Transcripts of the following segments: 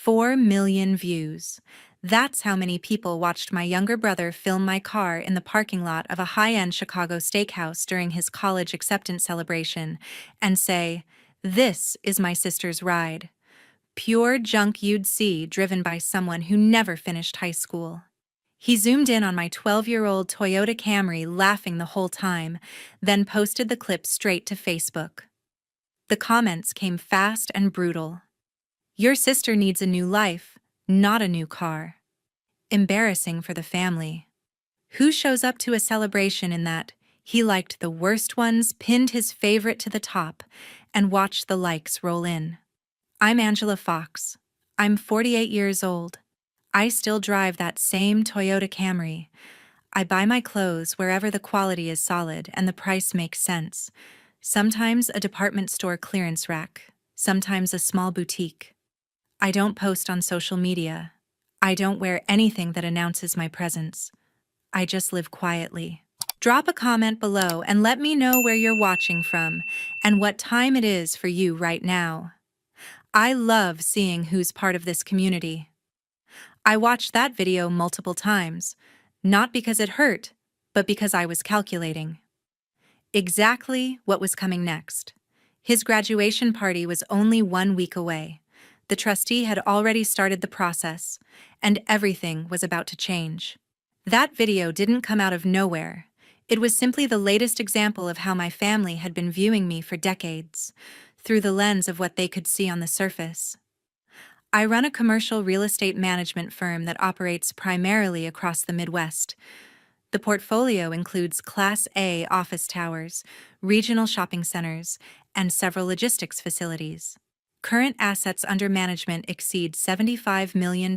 4 million views. That's how many people watched my younger brother film my car in the parking lot of a high-end Chicago steakhouse during his college acceptance celebration and say, "This is my sister's ride." Pure junk you'd see driven by someone who never finished high school. He zoomed in on my 12-year-old Toyota Camry, laughing the whole time, then posted the clip straight to Facebook. The comments came fast and brutal. "Your sister needs a new life, not a new car." Embarrassing for the family. Who shows up to a celebration in that "he liked the worst ones, pinned his favorite to the top, and watched the likes roll in"? I'm Angela Fox. I'm 48 years old. I still drive that same Toyota Camry. I buy my clothes wherever the quality is solid and the price makes sense. Sometimes a department store clearance rack, sometimes a small boutique. I don't post on social media. I don't wear anything that announces my presence. I just live quietly. Drop a comment below and let me know where you're watching from and what time it is for you right now. I love seeing who's part of this community. I watched that video multiple times, not because it hurt, but because I was calculating exactly what was coming next. His graduation party was only 1 week away. The trustee had already started the process, and everything was about to change. That video didn't come out of nowhere. It was simply the latest example of how my family had been viewing me for decades, through the lens of what they could see on the surface. I run a commercial real estate management firm that operates primarily across the Midwest. The portfolio includes Class A office towers, regional shopping centers, and several logistics facilities. Current assets under management exceed $75 million.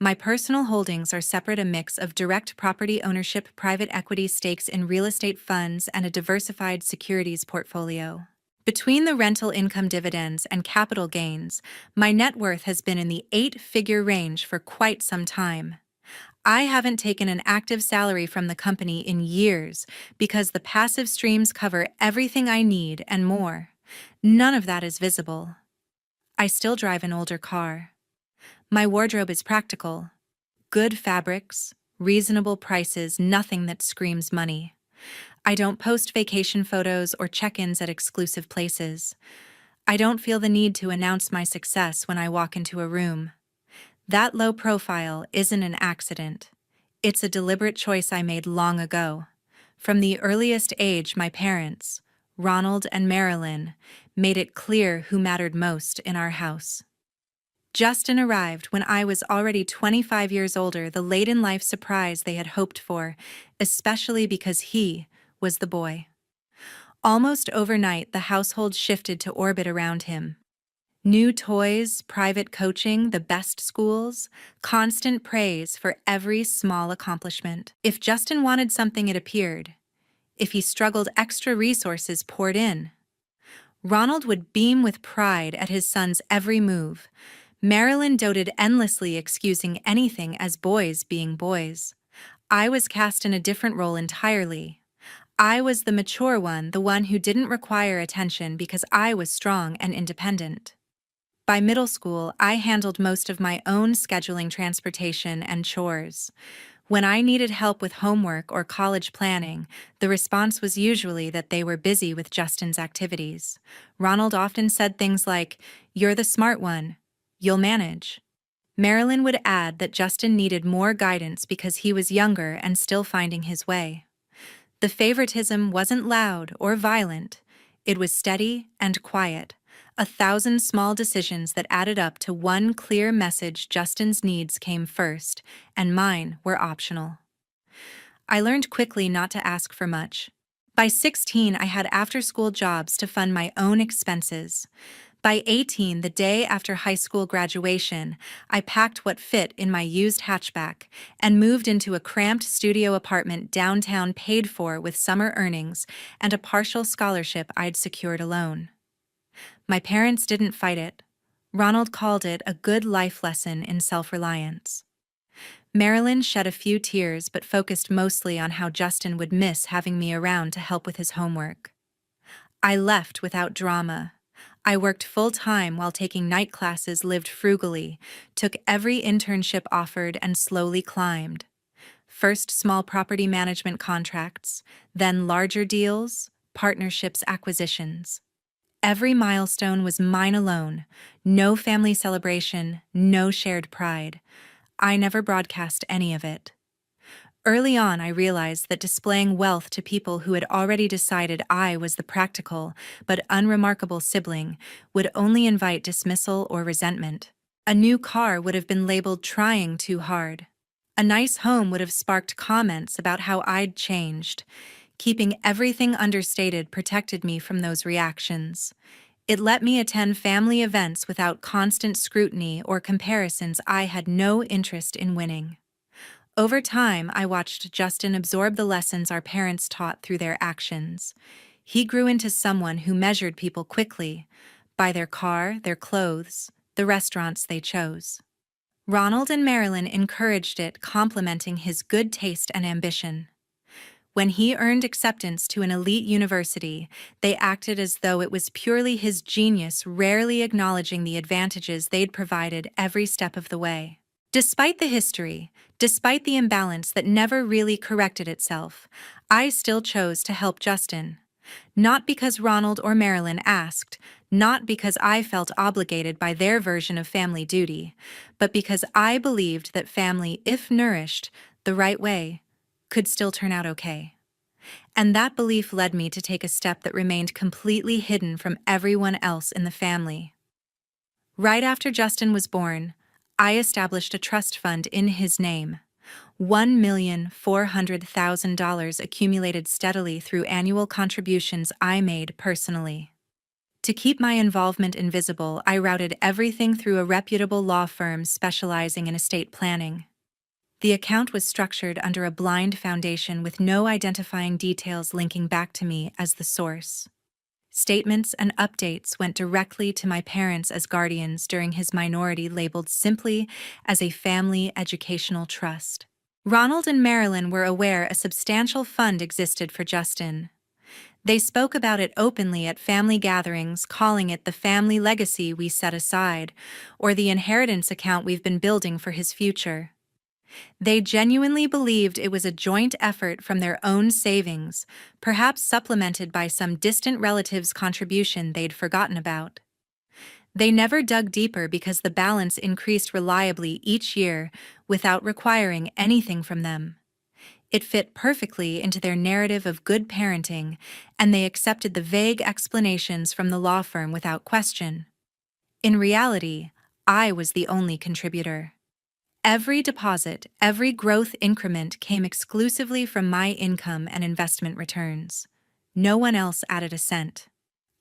My personal holdings are separate: a mix of direct property ownership, private equity stakes in real estate funds, and a diversified securities portfolio. Between the rental income dividends and capital gains, my net worth has been in the 8-figure range for quite some time. I haven't taken an active salary from the company in years because the passive streams cover everything I need and more. None of that is visible. I still drive an older car. My wardrobe is practical. Good fabrics, reasonable prices, nothing that screams money. I don't post vacation photos or check-ins at exclusive places. I don't feel the need to announce my success when I walk into a room. That low profile isn't an accident. It's a deliberate choice I made long ago. From the earliest age, my parents, Ronald and Marilyn, made it clear who mattered most in our house. Justin arrived when I was already 25 years older, the late-in-life surprise they had hoped for, especially because he was the boy. Almost overnight, the household shifted to orbit around him. New toys, private coaching, the best schools, constant praise for every small accomplishment. If Justin wanted something, it appeared. If he struggled, extra resources poured in. Ronald would beam with pride at his son's every move. Marilyn doted endlessly, excusing anything as boys being boys. I was cast in a different role entirely. I was the mature one, the one who didn't require attention because I was strong and independent. By middle school, I handled most of my own scheduling, transportation, and chores. When I needed help with homework or college planning, the response was usually that they were busy with Justin's activities. Ronald often said things like, "You're the smart one. You'll manage." Marilyn would add that Justin needed more guidance because he was younger and still finding his way. The favoritism wasn't loud or violent. It was steady and quiet. 1,000 small decisions that added up to one clear message: Justin's needs came first, and mine were optional. I learned quickly not to ask for much. By 16, I had after-school jobs to fund my own expenses. By 18, the day after high school graduation, I packed what fit in my used hatchback and moved into a cramped studio apartment downtown, paid for with summer earnings and a partial scholarship I'd secured alone. My parents didn't fight it. Ronald called it a good life lesson in self-reliance. Marilyn shed a few tears but focused mostly on how Justin would miss having me around to help with his homework. I left without drama. I worked full-time while taking night classes, lived frugally, took every internship offered, and slowly climbed. First small property management contracts, then larger deals, partnerships, acquisitions. Every milestone was mine alone. No family celebration, no shared pride. I never broadcast any of it. Early on, I realized that displaying wealth to people who had already decided I was the practical but unremarkable sibling would only invite dismissal or resentment. A new car would have been labeled trying too hard. A nice home would have sparked comments about how I'd changed. Keeping everything understated protected me from those reactions. It let me attend family events without constant scrutiny or comparisons I had no interest in winning. Over time, I watched Justin absorb the lessons our parents taught through their actions. He grew into someone who measured people quickly, by their car, their clothes, the restaurants they chose. Ronald and Marilyn encouraged it, complimenting his good taste and ambition. When he earned acceptance to an elite university, they acted as though it was purely his genius, rarely acknowledging the advantages they'd provided every step of the way. Despite the history, despite the imbalance that never really corrected itself, I still chose to help Justin. Not because Ronald or Marilyn asked, not because I felt obligated by their version of family duty, but because I believed that family, if nourished the right way, could still turn out okay. And that belief led me to take a step that remained completely hidden from everyone else in the family. Right after Justin was born, I established a trust fund in his name. $1,400,000 accumulated steadily through annual contributions I made personally. To keep my involvement invisible, I routed everything through a reputable law firm specializing in estate planning. The account was structured under a blind foundation with no identifying details linking back to me as the source. Statements and updates went directly to my parents as guardians during his minority, labeled simply as a family educational trust. Ronald and Marilyn were aware a substantial fund existed for Justin. They spoke about it openly at family gatherings, calling it the family legacy we set aside, or the inheritance account we've been building for his future. They genuinely believed it was a joint effort from their own savings, perhaps supplemented by some distant relative's contribution they'd forgotten about. They never dug deeper because the balance increased reliably each year without requiring anything from them. It fit perfectly into their narrative of good parenting, and they accepted the vague explanations from the law firm without question. In reality, I was the only contributor. Every deposit, every growth increment came exclusively from my income and investment returns. No one else added a cent.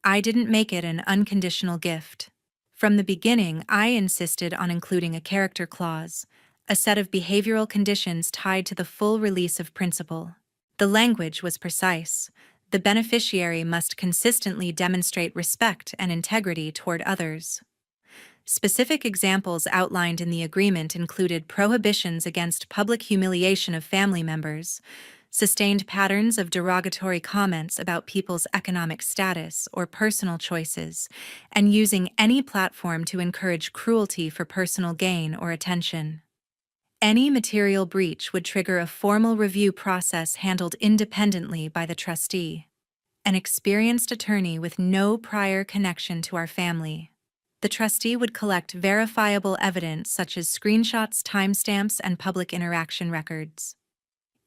I didn't make it an unconditional gift. From the beginning, I insisted on including a character clause, a set of behavioral conditions tied to the full release of principal. The language was precise. The beneficiary must consistently demonstrate respect and integrity toward others. Specific examples outlined in the agreement included prohibitions against public humiliation of family members, sustained patterns of derogatory comments about people's economic status or personal choices, and using any platform to encourage cruelty for personal gain or attention. Any material breach would trigger a formal review process handled independently by the trustee, an experienced attorney with no prior connection to our family. The trustee would collect verifiable evidence such as screenshots, timestamps, and public interaction records.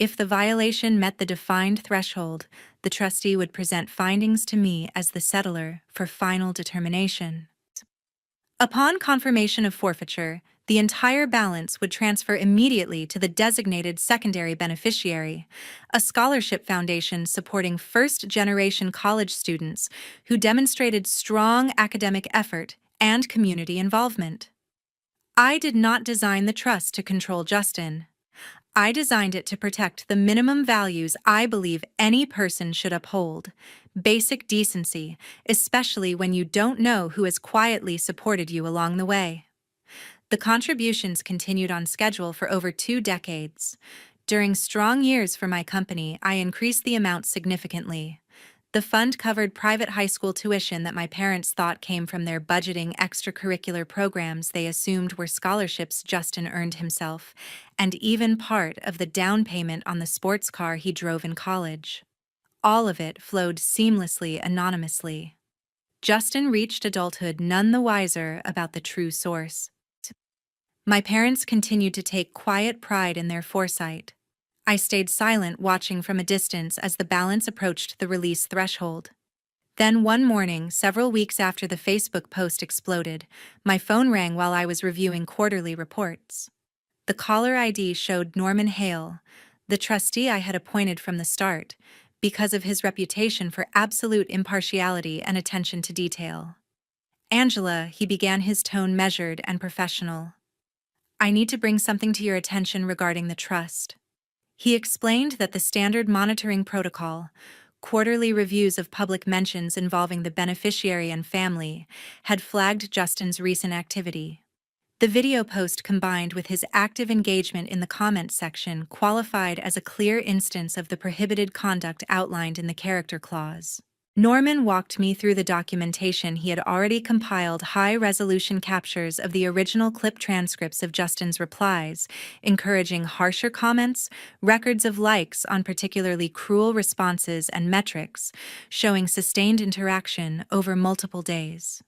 If the violation met the defined threshold, the trustee would present findings to me as the settlor for final determination. Upon confirmation of forfeiture, the entire balance would transfer immediately to the designated secondary beneficiary, a scholarship foundation supporting first-generation college students who demonstrated strong academic effort and community involvement. I did not design the trust to control Justin. I designed it to protect the minimum values I believe any person should uphold: basic decency, especially when you don't know who has quietly supported you along the way. The contributions continued on schedule for over 2 decades. During strong years for my company, I increased the amount significantly. The fund covered private high school tuition that my parents thought came from their budgeting extracurricular programs they assumed were scholarships Justin earned himself, and even part of the down payment on the sports car he drove in college. All of it flowed seamlessly anonymously. Justin reached adulthood none the wiser about the true source. My parents continued to take quiet pride in their foresight. I stayed silent, watching from a distance as the balance approached the release threshold. Then one morning, several weeks after the Facebook post exploded, my phone rang while I was reviewing quarterly reports. The caller ID showed Norman Hale, the trustee I had appointed from the start, because of his reputation for absolute impartiality and attention to detail. "Angela," he began, his tone measured and professional. "I need to bring something to your attention regarding the trust." He explained that the standard monitoring protocol, quarterly reviews of public mentions involving the beneficiary and family, had flagged Justin's recent activity. The video post, combined with his active engagement in the comments section, qualified as a clear instance of the prohibited conduct outlined in the character clause. Norman walked me through the documentation he had already compiled: high-resolution captures of the original clip transcripts of Justin's replies, encouraging harsher comments, records of likes on particularly cruel responses, and metrics showing sustained interaction over multiple days.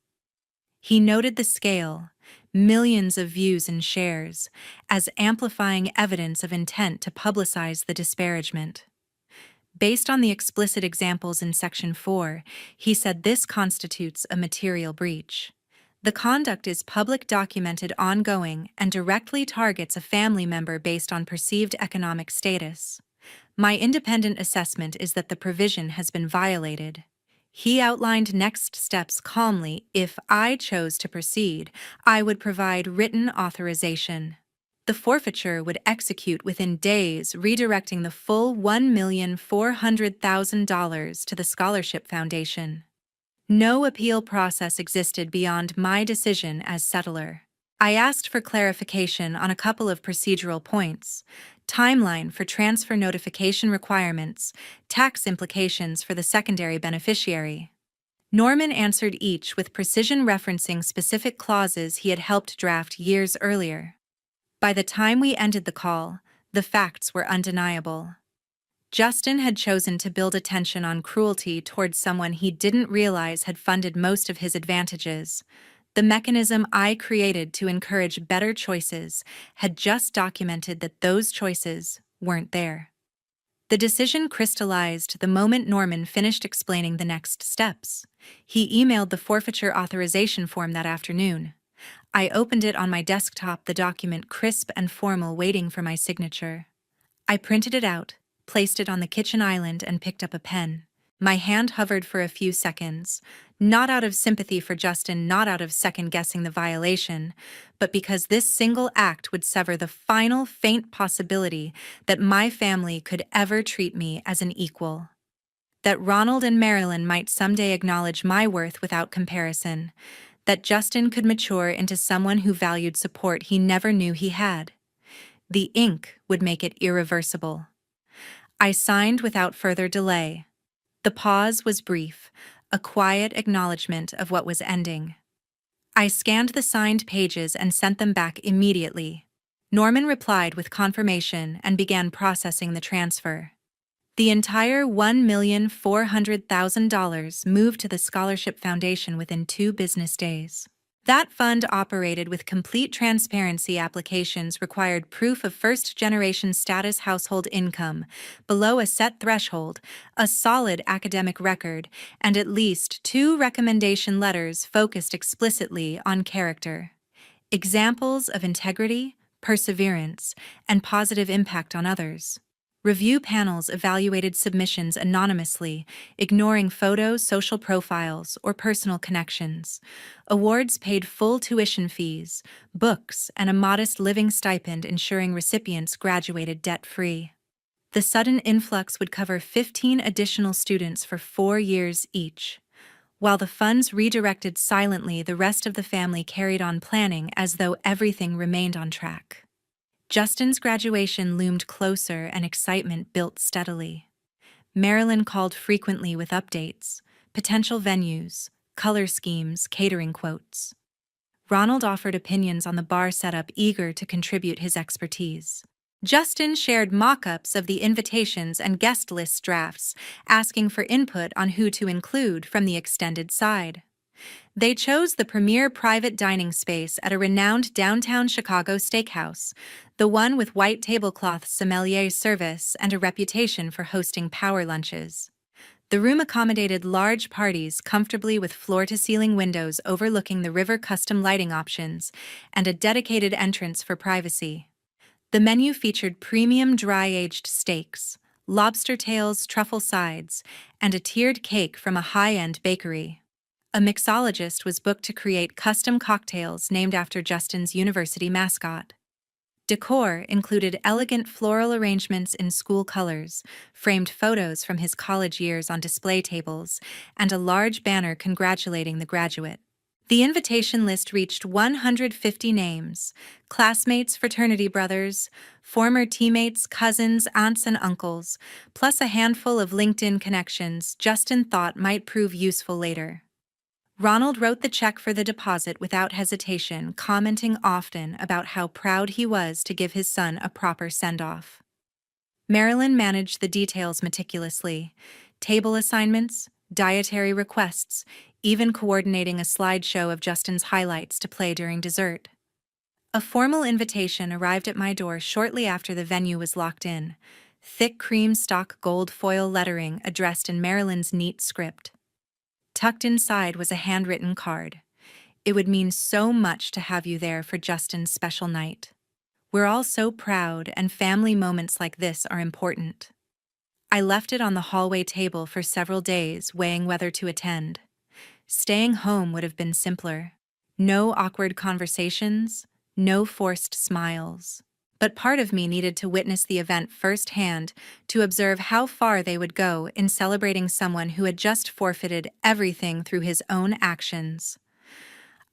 He noted the scale, millions of views and shares, as amplifying evidence of intent to publicize the disparagement. Based on the explicit examples in Section 4, he said this constitutes a material breach. The conduct is public, documented, ongoing, and directly targets a family member based on perceived economic status. My independent assessment is that the provision has been violated. He outlined next steps calmly. If I chose to proceed, I would provide written authorization. The forfeiture would execute within days, redirecting the full $1,400,000 to the Scholarship Foundation. No appeal process existed beyond my decision as settler. I asked for clarification on a couple of procedural points: timeline for transfer notification requirements, tax implications for the secondary beneficiary. Norman answered each with precision, referencing specific clauses he had helped draft years earlier. By the time we ended the call, the facts were undeniable. Justin had chosen to build attention on cruelty towards someone he didn't realize had funded most of his advantages. The mechanism I created to encourage better choices had just documented that those choices weren't there. The decision crystallized the moment Norman finished explaining the next steps. He emailed the forfeiture authorization form that afternoon. I opened it on my desktop, the document crisp and formal, waiting for my signature. I printed it out, placed it on the kitchen island, and picked up a pen. My hand hovered for a few seconds, not out of sympathy for Justin, not out of second-guessing the violation, but because this single act would sever the final faint possibility that my family could ever treat me as an equal. That Ronald and Marilyn might someday acknowledge my worth without comparison. That Justin could mature into someone who valued support he never knew he had. The ink would make it irreversible. I signed without further delay. The pause was brief, a quiet acknowledgement of what was ending. I scanned the signed pages and sent them back immediately. Norman replied with confirmation and began processing the transfer. The entire $1,400,000 moved to the Scholarship Foundation within 2 business days. That fund operated with complete transparency. Applications required proof of first-generation status, household income below a set threshold, a solid academic record, and at least 2 recommendation letters focused explicitly on character. Examples of integrity, perseverance, and positive impact on others. Review panels evaluated submissions anonymously, ignoring photos, social profiles, or personal connections. Awards paid full tuition fees, books, and a modest living stipend, ensuring recipients graduated debt-free. The sudden influx would cover 15 additional students for 4 years each. While the funds redirected silently, the rest of the family carried on planning as though everything remained on track. Justin's graduation loomed closer, and excitement built steadily. Marilyn called frequently with updates, potential venues, color schemes, catering quotes. Ronald offered opinions on the bar setup, eager to contribute his expertise. Justin shared mock-ups of the invitations and guest list drafts, asking for input on who to include from the extended side. They chose the premier private dining space at a renowned downtown Chicago steakhouse, the one with white tablecloth sommelier service and a reputation for hosting power lunches. The room accommodated large parties comfortably with floor-to-ceiling windows overlooking the river, custom lighting options, and a dedicated entrance for privacy. The menu featured premium dry-aged steaks, lobster tails, truffle sides, and a tiered cake from a high-end bakery. A mixologist was booked to create custom cocktails named after Justin's university mascot. Decor included elegant floral arrangements in school colors, framed photos from his college years on display tables, and a large banner congratulating the graduate. The invitation list reached 150 names: classmates, fraternity brothers, former teammates, cousins, aunts, and uncles, plus a handful of LinkedIn connections Justin thought might prove useful later. Ronald wrote the check for the deposit without hesitation, commenting often about how proud he was to give his son a proper send-off. Marilyn managed the details meticulously: table assignments, dietary requests, even coordinating a slideshow of Justin's highlights to play during dessert. A formal invitation arrived at my door shortly after the venue was locked in: thick cream stock gold foil lettering addressed in Marilyn's neat script. Tucked inside was a handwritten card. "It would mean so much to have you there for Justin's special night. We're all so proud, and family moments like this are important." I left it on the hallway table for several days, weighing whether to attend. Staying home would have been simpler. No awkward conversations, no forced smiles. But part of me needed to witness the event firsthand, to observe how far they would go in celebrating someone who had just forfeited everything through his own actions.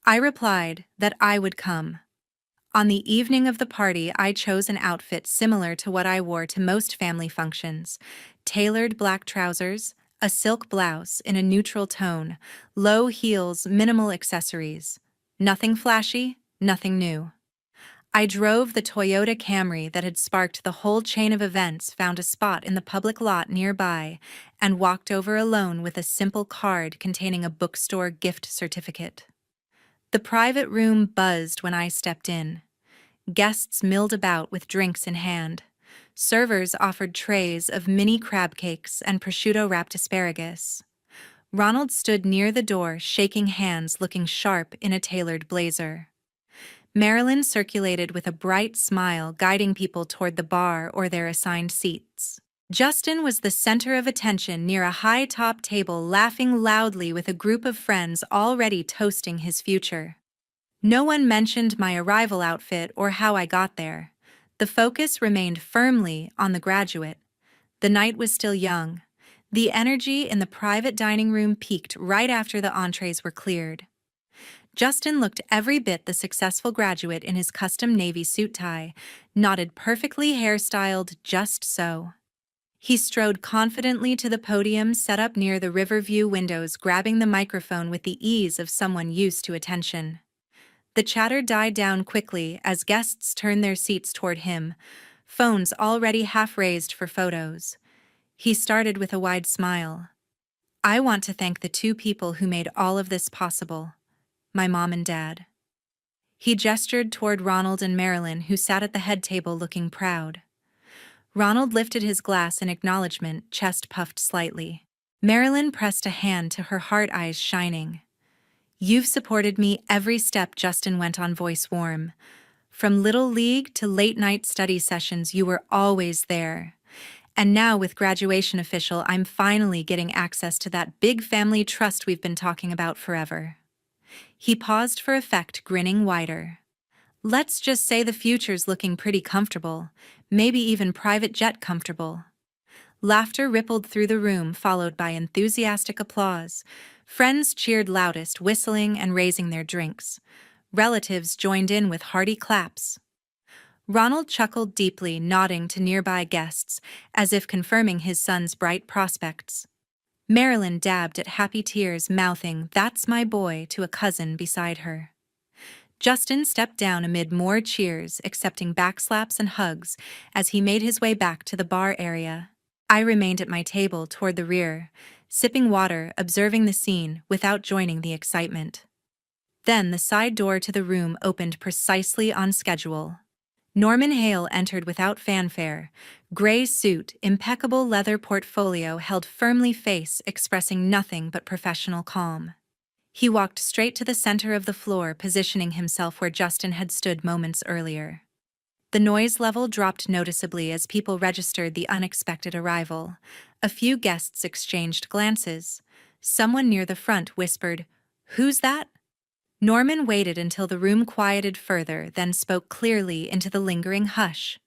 I replied that I would come. On the evening of the party, I chose an outfit similar to what I wore to most family functions: tailored black trousers, a silk blouse in a neutral tone, low heels, minimal accessories. Nothing flashy, nothing new. I drove the Toyota Camry that had sparked the whole chain of events, found a spot in the public lot nearby, and walked over alone with a simple card containing a bookstore gift certificate. The private room buzzed when I stepped in. Guests milled about with drinks in hand. Servers offered trays of mini crab cakes and prosciutto-wrapped asparagus. Ronald stood near the door, shaking hands, looking sharp in a tailored blazer. Marilyn circulated with a bright smile, guiding people toward the bar or their assigned seats. Justin was the center of attention near a high-top table, laughing loudly with a group of friends already toasting his future. No one mentioned my arrival outfit or how I got there. The focus remained firmly on the graduate. The night was still young. The energy in the private dining room peaked right after the entrees were cleared. Justin looked every bit the successful graduate in his custom navy suit tie, knotted perfectly, hairstyled just so. He strode confidently to the podium set up near the riverview windows, grabbing the microphone with the ease of someone used to attention. The chatter died down quickly as guests turned their seats toward him, phones already half raised for photos. He started with a wide smile. "I want to thank the two people who made all of this possible: my mom and dad." He gestured toward Ronald and Marilyn, who sat at the head table looking proud. Ronald lifted his glass in acknowledgement, chest puffed slightly. Marilyn pressed a hand to her heart, eyes shining. "You've supported me every step," Justin went on, voice warm. "From Little League to late-night study sessions, you were always there. And now, with graduation official, I'm finally getting access to that big family trust we've been talking about forever." He paused for effect, grinning wider. "Let's just say the future's looking pretty comfortable, maybe even private jet comfortable." Laughter rippled through the room, followed by enthusiastic applause. Friends cheered loudest, whistling and raising their drinks. Relatives joined in with hearty claps. Ronald chuckled deeply, nodding to nearby guests, as if confirming his son's bright prospects. Marilyn dabbed at happy tears, mouthing, "That's my boy," to a cousin beside her. Justin stepped down amid more cheers, accepting backslaps and hugs as he made his way back to the bar area. I remained at my table toward the rear, sipping water, observing the scene without joining the excitement. Then the side door to the room opened precisely on schedule. Norman Hale entered without fanfare, gray suit, impeccable leather portfolio held firmly face, expressing nothing but professional calm. He walked straight to the center of the floor, positioning himself where Justin had stood moments earlier. The noise level dropped noticeably as people registered the unexpected arrival. A few guests exchanged glances. Someone near the front whispered, "Who's that?" Norman waited until the room quieted further, then spoke clearly into the lingering hush.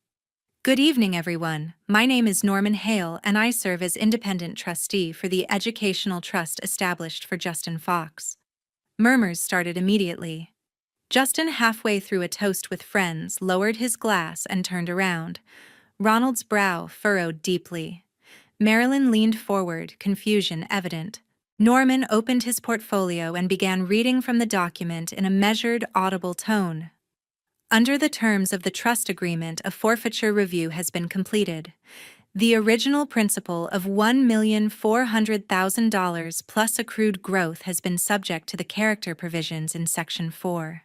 "Good evening, everyone. My name is Norman Hale, and I serve as independent trustee for the educational trust established for Justin Fox." Murmurs started immediately. Justin, halfway through a toast with friends, lowered his glass and turned around. Ronald's brow furrowed deeply. Marilyn leaned forward, confusion evident. Norman opened his portfolio and began reading from the document in a measured, audible tone. "Under the terms of the trust agreement, a forfeiture review has been completed. The original principal of $1,400,000 plus accrued growth has been subject to the character provisions in Section 4.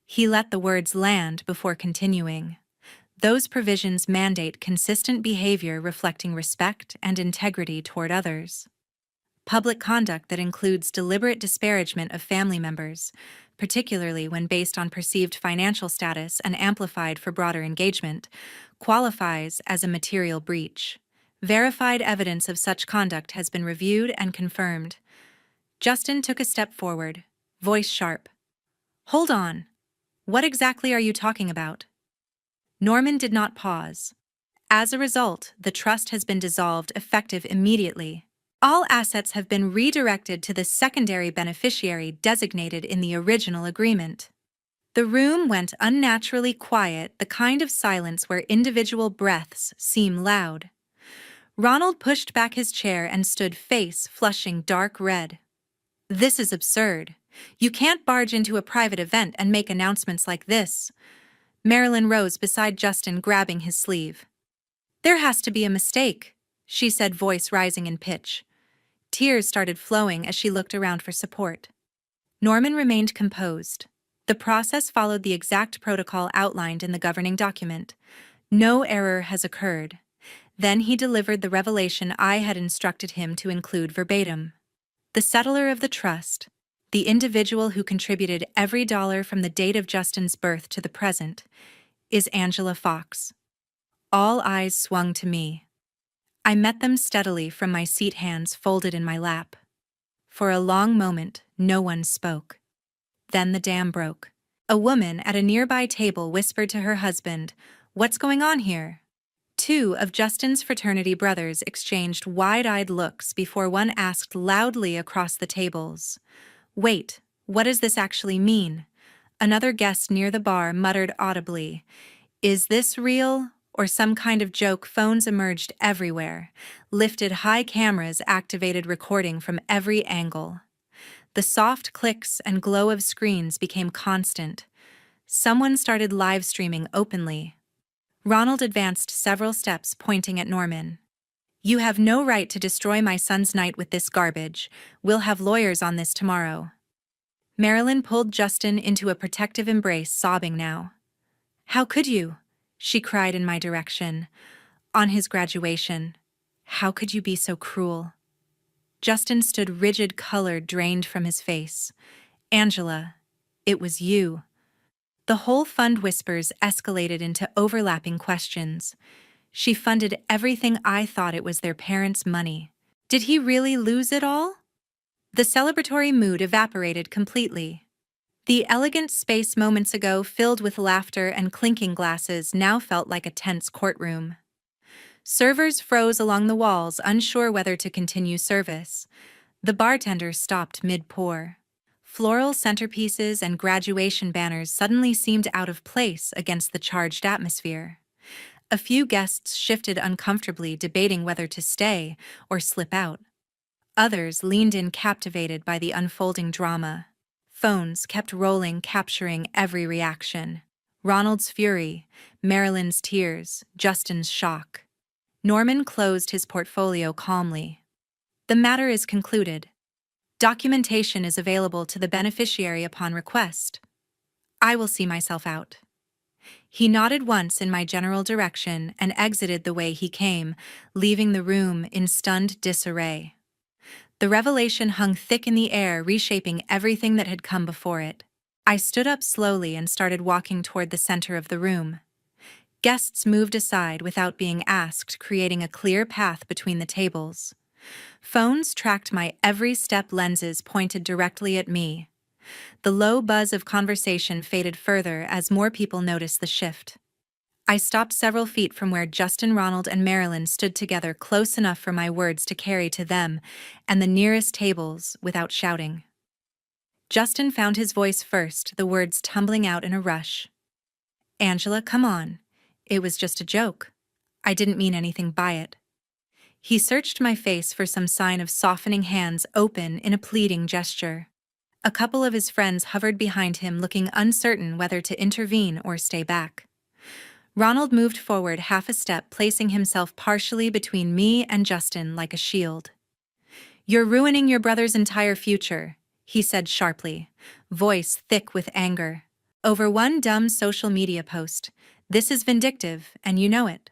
He let the words land before continuing. "Those provisions mandate consistent behavior reflecting respect and integrity toward others. Public conduct that includes deliberate disparagement of family members, particularly when based on perceived financial status and amplified for broader engagement, qualifies as a material breach. Verified evidence of such conduct has been reviewed and confirmed." Justin took a step forward, voice sharp. "Hold on. What exactly are you talking about?" Norman did not pause. "As a result, the trust has been dissolved effective immediately. All assets have been redirected to the secondary beneficiary designated in the original agreement." The room went unnaturally quiet, the kind of silence where individual breaths seem loud. Ronald pushed back his chair and stood, face flushing dark red. "This is absurd. You can't barge into a private event and make announcements like this." Marilyn rose beside Justin, grabbing his sleeve. "There has to be a mistake," she said, voice rising in pitch. Tears started flowing as she looked around for support. Norman remained composed. The process followed the exact protocol outlined in the governing document. "No error has occurred." Then he delivered the revelation I had instructed him to include verbatim. "The settler of the trust, the individual who contributed every dollar from the date of Justin's birth to the present, is Angela Fox." All eyes swung to me. I met them steadily from my seat, hands folded in my lap. For a long moment, no one spoke. Then the dam broke. A woman at a nearby table whispered to her husband, "What's going on here?" Two of Justin's fraternity brothers exchanged wide-eyed looks before one asked loudly across the tables, "Wait, what does this actually mean?" Another guest near the bar muttered audibly, "Is this real? Or some kind of joke?" Phones emerged everywhere. Lifted high cameras activated recording from every angle. The soft clicks and glow of screens became constant. Someone started live streaming openly. Ronald advanced several steps, pointing at Norman. "You have no right to destroy my son's night with this garbage. We'll have lawyers on this tomorrow." Marilyn pulled Justin into a protective embrace, sobbing now. "How could you?" she cried in my direction. "On his graduation. How could you be so cruel?" Justin stood rigid, color drained from his face. "Angela, it was you." The whole fund whispers escalated into overlapping questions. "She funded everything. I thought it was their parents' money. Did he really lose it all?" The celebratory mood evaporated completely. The elegant space moments ago filled with laughter and clinking glasses now felt like a tense courtroom. Servers froze along the walls, unsure whether to continue service. The bartender stopped mid-pour. Floral centerpieces and graduation banners suddenly seemed out of place against the charged atmosphere. A few guests shifted uncomfortably, debating whether to stay or slip out. Others leaned in, captivated by the unfolding drama. Phones kept rolling, capturing every reaction. Ronald's fury, Marilyn's tears, Justin's shock. Norman closed his portfolio calmly. The matter is concluded. Documentation is available to the beneficiary upon request. I will see myself out. He nodded once in my general direction and exited the way he came, leaving the room in stunned disarray. The revelation hung thick in the air, reshaping everything that had come before it. I stood up slowly and started walking toward the center of the room. Guests moved aside without being asked, creating a clear path between the tables. Phones tracked my every step, lenses pointed directly at me. The low buzz of conversation faded further as more people noticed the shift. I stopped several feet from where Justin, Ronald, and Marilyn stood together, close enough for my words to carry to them and the nearest tables without shouting. Justin found his voice first, the words tumbling out in a rush. "Angela, come on. It was just a joke. I didn't mean anything by it." He searched my face for some sign of softening, hands open in a pleading gesture. A couple of his friends hovered behind him, looking uncertain whether to intervene or stay back. Ronald moved forward half a step, placing himself partially between me and Justin like a shield. "You're ruining your brother's entire future," he said sharply, voice thick with anger. "Over one dumb social media post. This is vindictive, and you know it."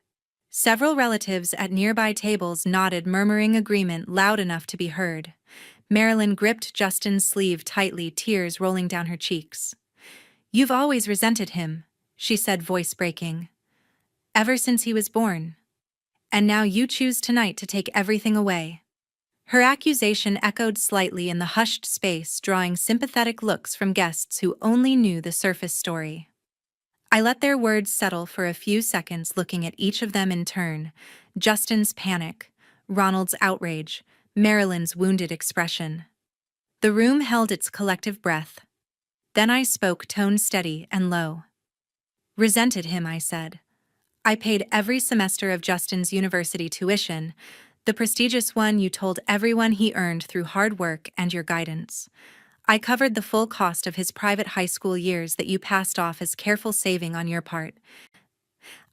Several relatives at nearby tables nodded, murmuring agreement loud enough to be heard. Marilyn gripped Justin's sleeve tightly, tears rolling down her cheeks. "You've always resented him," she said, voice breaking. "Ever since he was born. And now you choose tonight to take everything away." Her accusation echoed slightly in the hushed space, drawing sympathetic looks from guests who only knew the surface story. I let their words settle for a few seconds, looking at each of them in turn. Justin's panic, Ronald's outrage, Marilyn's wounded expression. The room held its collective breath. Then I spoke, tone steady and low. "Resented him," I said. "I paid every semester of Justin's university tuition, the prestigious one you told everyone he earned through hard work and your guidance. I covered the full cost of his private high school years that you passed off as careful saving on your part.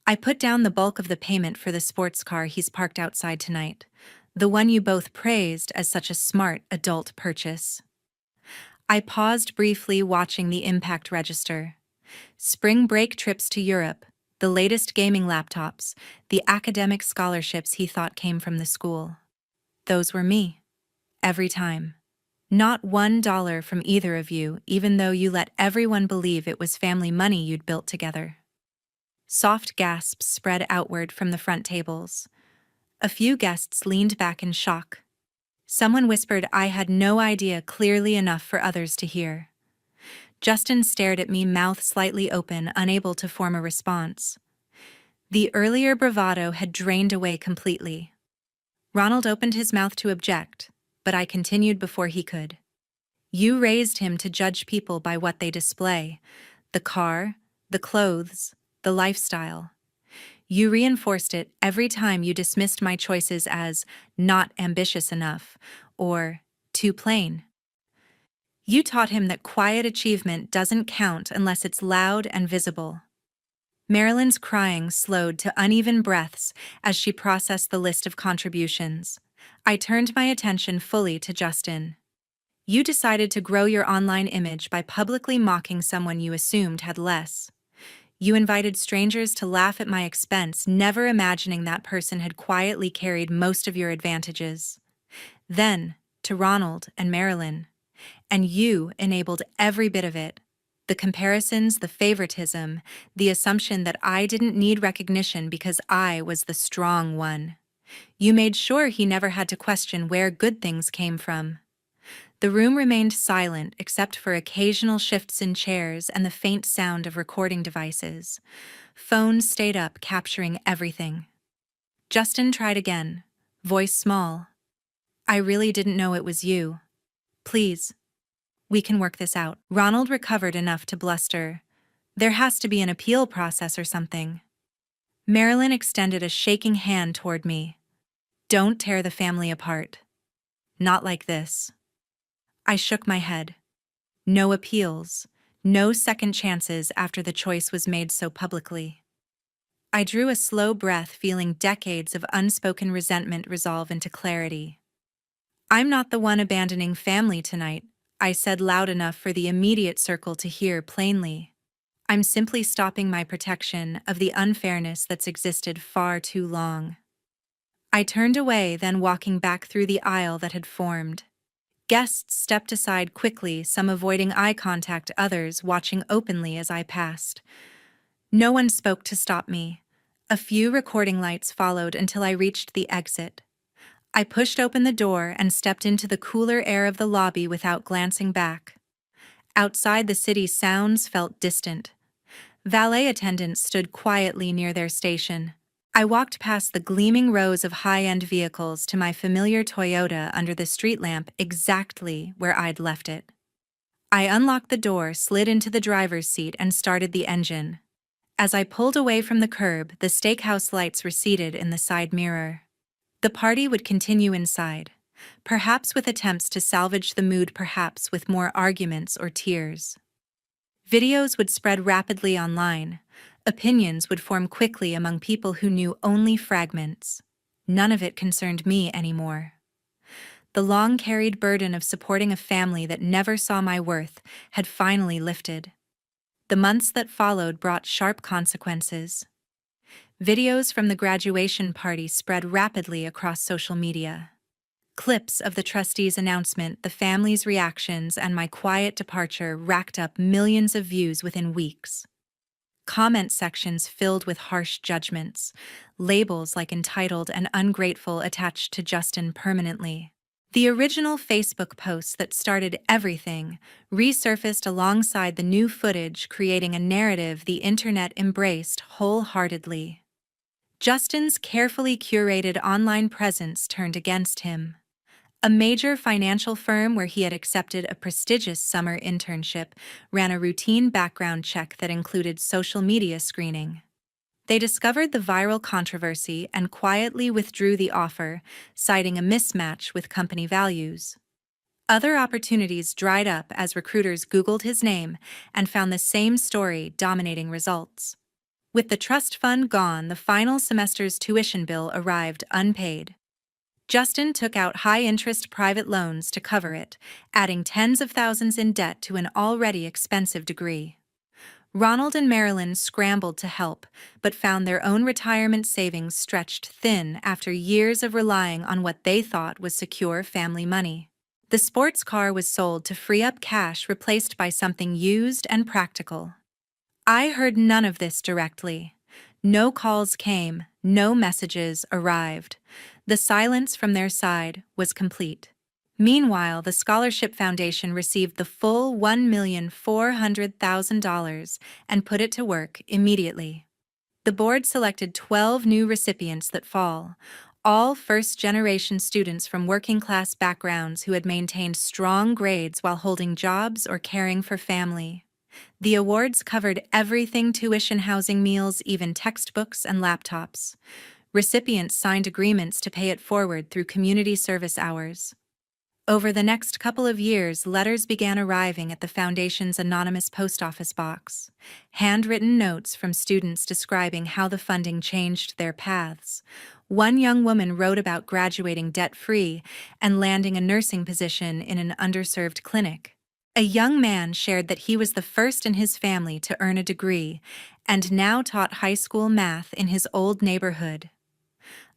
I put down the bulk of the payment for the sports car he's parked outside tonight, the one you both praised as such a smart adult purchase." I paused briefly, watching the impact register. Spring break trips to Europe, the latest gaming laptops, the academic scholarships he thought came from the school. Those were me. Every time. Not $1 from either of you, even though you let everyone believe it was family money you'd built together. Soft gasps spread outward from the front tables. A few guests leaned back in shock. Someone whispered, "I had no idea," clearly enough for others to hear. Justin stared at me, mouth slightly open, unable to form a response. The earlier bravado had drained away completely. Ronald opened his mouth to object, but I continued before he could. "You raised him to judge people by what they display. The car, the clothes, the lifestyle. You reinforced it every time you dismissed my choices as not ambitious enough or too plain. You taught him that quiet achievement doesn't count unless it's loud and visible." Marilyn's crying slowed to uneven breaths as she processed the list of contributions. I turned my attention fully to Justin. "You decided to grow your online image by publicly mocking someone you assumed had less. You invited strangers to laugh at my expense, never imagining that person had quietly carried most of your advantages. Then, to Ronald and Marilyn. And you enabled every bit of it. The comparisons, the favoritism, the assumption that I didn't need recognition because I was the strong one. You made sure he never had to question where good things came from." The room remained silent except for occasional shifts in chairs and the faint sound of recording devices. Phones stayed up, capturing everything. Justin tried again, voice small. "I really didn't know it was you. Please. We can work this out. Ronald recovered enough to bluster. There has to be an appeal process or something. Marilyn extended a shaking hand toward me. Don't tear the family apart. Not like this. I shook my head. No appeals, no second chances after the choice was made so publicly. I drew a slow breath, feeling decades of unspoken resentment resolve into clarity. I'm not the one abandoning family tonight, I said loud enough for the immediate circle to hear plainly. I'm simply stopping my protection of the unfairness that's existed far too long. I turned away, then walking back through the aisle that had formed. Guests stepped aside quickly, some avoiding eye contact, others watching openly as I passed. No one spoke to stop me. A few recording lights followed until I reached the exit. I pushed open the door and stepped into the cooler air of the lobby without glancing back. Outside, the city's sounds felt distant. Valet attendants stood quietly near their station. I walked past the gleaming rows of high-end vehicles to my familiar Toyota under the street lamp, exactly where I'd left it. I unlocked the door, slid into the driver's seat, and started the engine. As I pulled away from the curb, the steakhouse lights receded in the side mirror. The party would continue inside, perhaps with attempts to salvage the mood, perhaps with more arguments or tears. Videos would spread rapidly online. Opinions would form quickly among people who knew only fragments. None of it concerned me anymore. The long-carried burden of supporting a family that never saw my worth had finally lifted. The months that followed brought sharp consequences. Videos from the graduation party spread rapidly across social media. Clips of the trustees' announcement, the family's reactions, and my quiet departure racked up millions of views within weeks. Comment sections filled with harsh judgments, labels like entitled and ungrateful attached to Justin permanently. The original Facebook post that started everything resurfaced alongside the new footage, creating a narrative the internet embraced wholeheartedly. Justin's carefully curated online presence turned against him. A major financial firm where he had accepted a prestigious summer internship ran a routine background check that included social media screening. They discovered the viral controversy and quietly withdrew the offer, citing a mismatch with company values. Other opportunities dried up as recruiters Googled his name and found the same story dominating results. With the trust fund gone, the final semester's tuition bill arrived unpaid. Justin took out high-interest private loans to cover it, adding tens of thousands in debt to an already expensive degree. Ronald and Marilyn scrambled to help, but found their own retirement savings stretched thin after years of relying on what they thought was secure family money. The sports car was sold to free up cash, replaced by something used and practical. I heard none of this directly. No calls came, no messages arrived. The silence from their side was complete. Meanwhile, the Scholarship Foundation received the full $1,400,000 and put it to work immediately. The board selected 12 new recipients that fall, all first-generation students from working-class backgrounds who had maintained strong grades while holding jobs or caring for family. The awards covered everything: tuition, housing, meals, even textbooks and laptops. Recipients signed agreements to pay it forward through community service hours. Over the next couple of years, letters began arriving at the Foundation's anonymous post office box. Handwritten notes from students describing how the funding changed their paths. One young woman wrote about graduating debt-free and landing a nursing position in an underserved clinic. A young man shared that he was the first in his family to earn a degree and now taught high school math in his old neighborhood.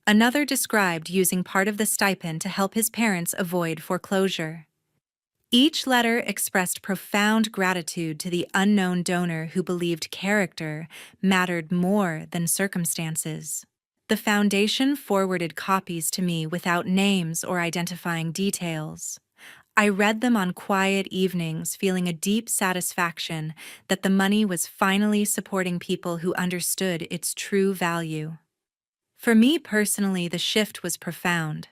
Another described using part of the stipend to help his parents avoid foreclosure. Each letter expressed profound gratitude to the unknown donor who believed character mattered more than circumstances. The foundation forwarded copies to me without names or identifying details. I read them on quiet evenings, feeling a deep satisfaction that the money was finally supporting people who understood its true value. For me personally, the shift was profound.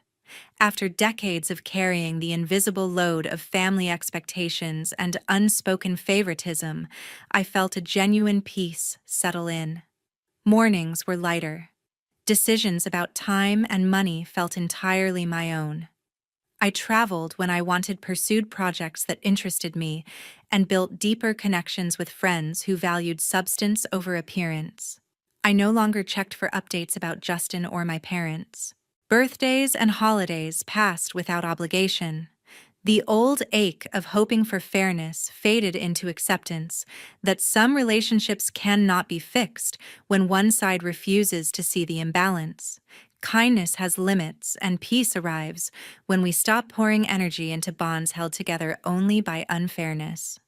After decades of carrying the invisible load of family expectations and unspoken favoritism, I felt a genuine peace settle in. Mornings were lighter. Decisions about time and money felt entirely my own. I traveled when I wanted, pursued projects that interested me, and built deeper connections with friends who valued substance over appearance. I no longer checked for updates about Justin or my parents. Birthdays and holidays passed without obligation. The old ache of hoping for fairness faded into acceptance that some relationships cannot be fixed when one side refuses to see the imbalance. Kindness has limits, and peace arrives when we stop pouring energy into bonds held together only by unfairness.